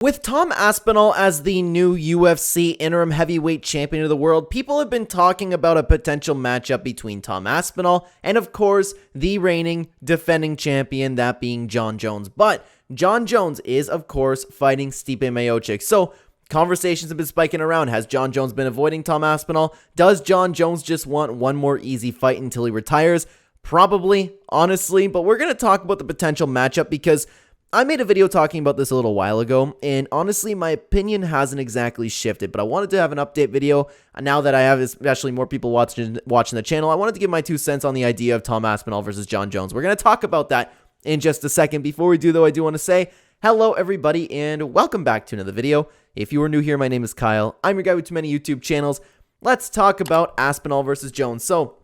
With Tom Aspinall as the new UFC interim heavyweight champion of the world, people have been talking about a potential matchup between Tom Aspinall and, of course, the reigning defending champion, that being Jon Jones. But Jon Jones is, of course, fighting Stipe Miocic. So conversations have been spiking around. Has Jon Jones been avoiding Tom Aspinall? Does Jon Jones just want one more easy fight until he retires? Probably, honestly, but we're going to talk about the potential matchup because I made a video talking about this a little while ago, and honestly, my opinion hasn't exactly shifted, but I wanted to have an update video now that I have especially more people watching the channel. I wanted to give my 2 cents on the idea of Tom Aspinall versus Jon Jones. We're going to talk about that in just a second. Before we do, though, I do want to say hello, everybody, and welcome back to another video. If you are new here, my name is Kyle. I'm your guy with too many YouTube channels. Let's talk about Aspinall versus Jones. So,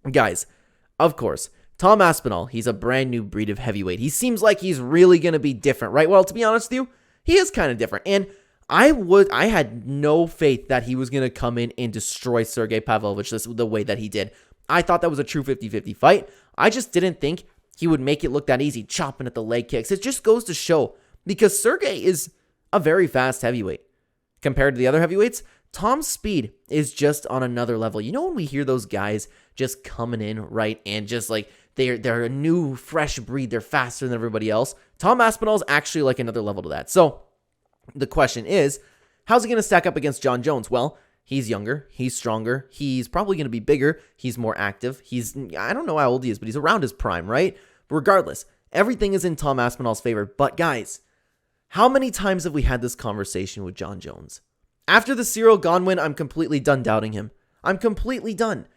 guys, of course, Tom Aspinall, he's a brand new breed of heavyweight. He seems like he's really going to be different, right? Well, to be honest with you, he is kind of different. And I had no faith that he was going to come in and destroy Sergey Pavlovich the way that he did. I thought that was a true 50-50 fight. I just didn't think he would make it look that easy, chopping at the leg kicks. It just goes to show, because Sergey is a very fast heavyweight. Compared to the other heavyweights, Tom's speed is just on another level. You know when we hear those guys just coming in, right, and just like, they're a new, fresh breed. They're faster than everybody else. Tom Aspinall is actually like another level to that. So the question is, how's he going to stack up against Jon Jones? Well, he's younger. He's stronger. He's probably going to be bigger. He's more active. I don't know how old he is, but he's around his prime, right? Regardless, everything is in Tom Aspinall's favor. But guys, how many times have we had this conversation with Jon Jones? After the Cyril Gane win, I'm completely done doubting him. I'm completely done.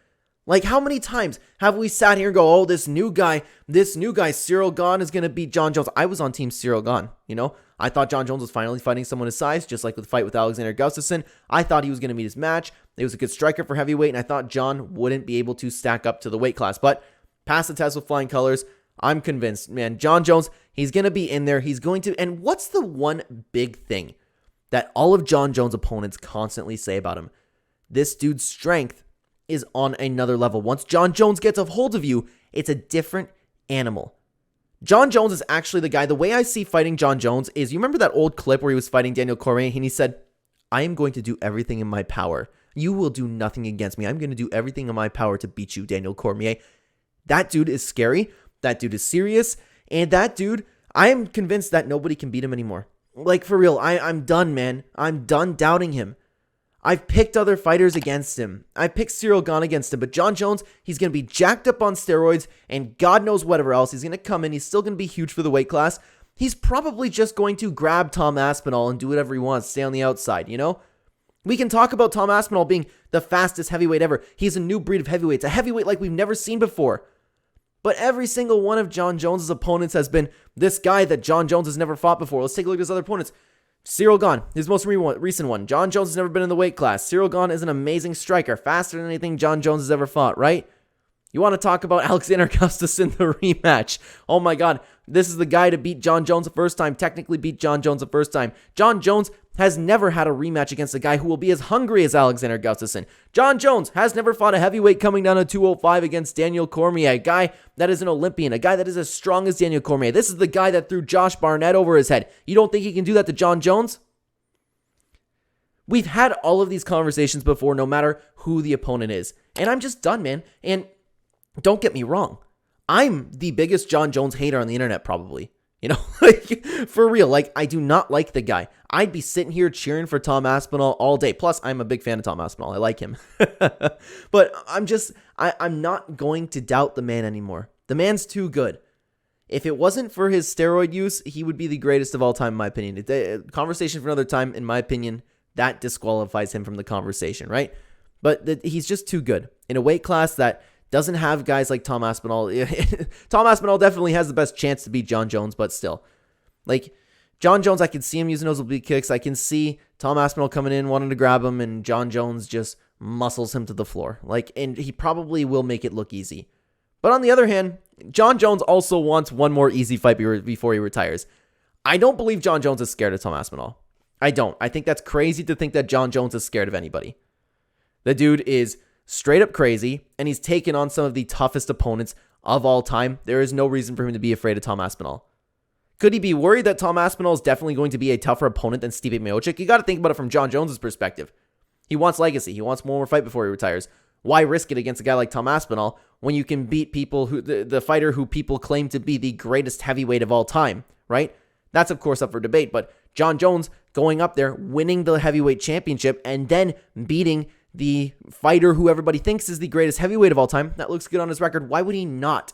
Like, how many times have we sat here and go, oh, this new guy, Cyril Gane is going to beat Jon Jones. I was on team Cyril Gane, you know? I thought Jon Jones was finally fighting someone his size, just like with the fight with Alexander Gustafsson. I thought he was going to meet his match. He was a good striker for heavyweight, and I thought Jon wouldn't be able to stack up to the weight class. But passed the test with flying colors. I'm convinced, man. Jon Jones, he's going to be in there. He's going to, and what's the one big thing that all of Jon Jones' opponents constantly say about him? This dude's strength is on another level. Once Jon Jones gets a hold of you, it's a different animal. Jon Jones is actually the guy. The way I see fighting Jon Jones is, you remember that old clip where he was fighting Daniel Cormier and he said, I am going to do everything in my power. You will do nothing against me. I'm going to do everything in my power to beat you, Daniel Cormier. That dude is scary. That dude is serious. And that dude, I am convinced that nobody can beat him anymore. Like, for real, I'm done, man. I'm done doubting him. I've picked other fighters against him. I picked Cyril Gane against him, but Jon Jones, he's going to be jacked up on steroids, and God knows whatever else. He's going to come in. He's still going to be huge for the weight class. He's probably just going to grab Tom Aspinall and do whatever he wants, stay on the outside, you know? We can talk about Tom Aspinall being the fastest heavyweight ever. He's a new breed of heavyweights, a heavyweight like we've never seen before. But every single one of Jon Jones' opponents has been this guy that Jon Jones has never fought before. Let's take a look at his other opponents. Cyril Gane, his most recent one. Jon Jones has never been in the weight class. Cyril Gane is an amazing striker, faster than anything Jon Jones has ever fought, right? You want to talk about Alexander Gustafsson, the rematch. Oh my God, this is the guy to beat Jon Jones the first time, technically beat Jon Jones the first time. Jon Jones has never had a rematch against a guy who will be as hungry as Alexander Gustafsson. Jon Jones has never fought a heavyweight coming down to 205 against Daniel Cormier, a guy that is an Olympian, a guy that is as strong as Daniel Cormier. This is the guy that threw Josh Barnett over his head. You don't think he can do that to Jon Jones? We've had all of these conversations before, no matter who the opponent is. And I'm just done, man. And don't get me wrong. I'm the biggest Jon Jones hater on the internet, probably. You know, like, for real, like, I do not like the guy. I'd be sitting here cheering for Tom Aspinall all day. Plus, I'm a big fan of Tom Aspinall. I like him. But I'm not going to doubt the man anymore. The man's too good. If it wasn't for his steroid use, he would be the greatest of all time, in my opinion. Conversation for another time, in my opinion, that disqualifies him from the conversation, right? But he's just too good. In a weight class that doesn't have guys like Tom Aspinall. Tom Aspinall definitely has the best chance to beat Jon Jones, but still. Like, Jon Jones, I can see him using those oblique kicks. I can see Tom Aspinall coming in, wanting to grab him, and Jon Jones just muscles him to the floor. Like, and he probably will make it look easy. But on the other hand, Jon Jones also wants one more easy fight before he retires. I don't believe Jon Jones is scared of Tom Aspinall. I don't. I think that's crazy to think that Jon Jones is scared of anybody. The dude is straight up crazy, and he's taken on some of the toughest opponents of all time. There is no reason for him to be afraid of Tom Aspinall. Could he be worried that Tom Aspinall is definitely going to be a tougher opponent than Stipe Miocic? You got to think about it from Jon Jones' perspective. He wants legacy. He wants one more fight before he retires. Why risk it against a guy like Tom Aspinall when you can beat people who the fighter who people claim to be the greatest heavyweight of all time, right? That's of course up for debate, but Jon Jones going up there, winning the heavyweight championship, and then beating the fighter who everybody thinks is the greatest heavyweight of all time, that looks good on his record. Why would he not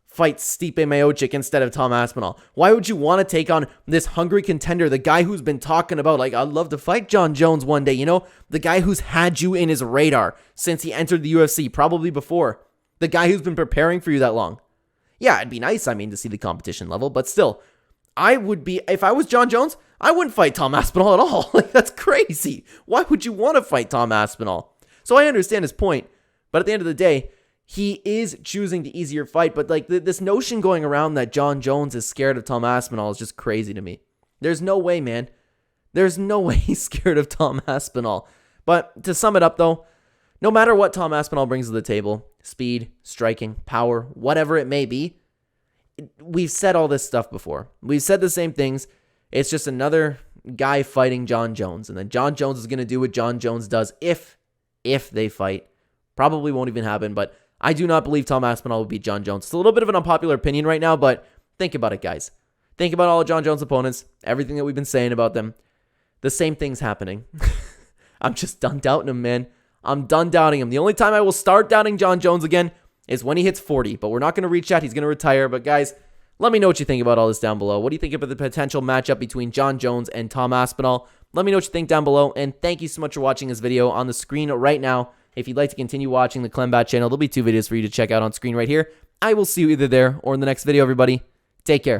fight Stipe Miocic instead of Tom Aspinall? Why would you want to take on this hungry contender, the guy who's been talking about, like, I'd love to fight Jon Jones one day, you know? The guy who's had you in his radar since he entered the UFC, probably before. The guy who's been preparing for you that long. Yeah, it'd be nice, to see the competition level, but still, if I was Jon Jones, I wouldn't fight Tom Aspinall at all. Like, that's crazy. Why would you want to fight Tom Aspinall? So I understand his point, but at the end of the day, he is choosing the easier fight, but like this notion going around that Jon Jones is scared of Tom Aspinall is just crazy to me. There's no way, man. There's no way he's scared of Tom Aspinall. But to sum it up, though, no matter what Tom Aspinall brings to the table, speed, striking, power, whatever it may be, we've said all this stuff before. We've said the same things. It's just another guy fighting Jon Jones, and then Jon Jones is going to do what Jon Jones does if they fight. Probably won't even happen, but I do not believe Tom Aspinall will beat Jon Jones. It's a little bit of an unpopular opinion right now, but think about it, guys. Think about all of Jon Jones' opponents, everything that we've been saying about them. The same thing's happening. I'm just done doubting him, man. I'm done doubting him. The only time I will start doubting Jon Jones again is when he hits 40, but we're not going to reach that. He's going to retire. But guys, let me know what you think about all this down below. What do you think about the potential matchup between Jon Jones and Tom Aspinall? Let me know what you think down below, and thank you so much for watching this video on the screen right now. If you'd like to continue watching the Clenbat channel, there'll be 2 videos for you to check out on screen right here. I will see you either there or in the next video, everybody. Take care.